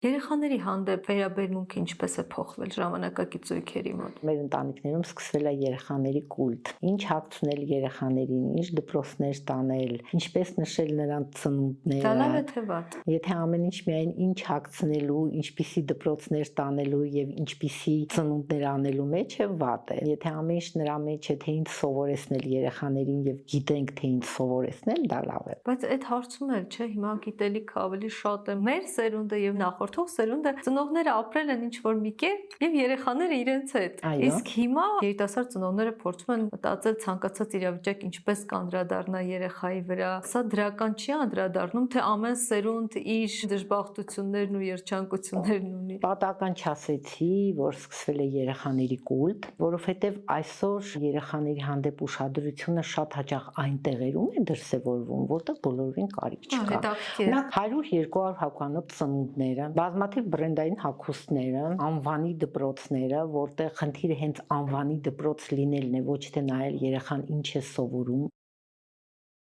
Երեխաների հանդեպ վերաբերմունքը ինչպես է փոխվել ժամանակակից զույգերի մոտ։ Մեր ընտանիքներում սկսվել է երեխաների կուլտ։ Ինչ հագցնել երեխաներին, ինչ դպրոցներ տանել, ինչպես նշել նրանց ծնունդները։ Դա լավ է թե վատ։ Եթե ամեն ինչ միայն ինչ հագցնելու, ինչպիսի դպրոցներ տանելու եւ ինչպիսի ծնունդներ անելու մեջ է, վատ է։ Եթե ամեն ինչ նրա մեջ է, թե ինչ սովորեցնել երեխաներին եւ գիտենք թե ինչ սովորեցնել, դա լավ է։ Բայց այդ հարցում էլ չէ, հիմա գիտելիքը ավելի շատ է։ Մեր սերունդը եւ նախորդող սերունդը ծնողները ապրել են ինչ-որ մի կերպ եւ երեխաները իրենց հետ։ Իսկ հիմա երիտասարդ ծնողները փորձում են մտածել ցանկացած իրավիճակ ինչպես կանդրադառնա երեխայի վրա։ Սա դրական չի անդրադառնում, թե ամեն սերունդ իր դժբախտություններն ու երջանկություններն ունի։ Պատահական չասեցի, որ սկսվել է երեխաների կուլտ, որովհետեւ այսօր երեխաների հանդեպ ուշադրությունը շատ հաճախ այն տեղերում է դրսևորվում, որտեղ բոլորովին կարիք չկա։ Օրինակ 100-200 հոգանոց ծնունդները, բազմաթիվ բրենդային հագուստները, անվանի դպրոցները, որտեղ խնդիրը հենց անվանի դպրոց լինելն է, ոչ թե նայել երեխան ինչ է սովորում,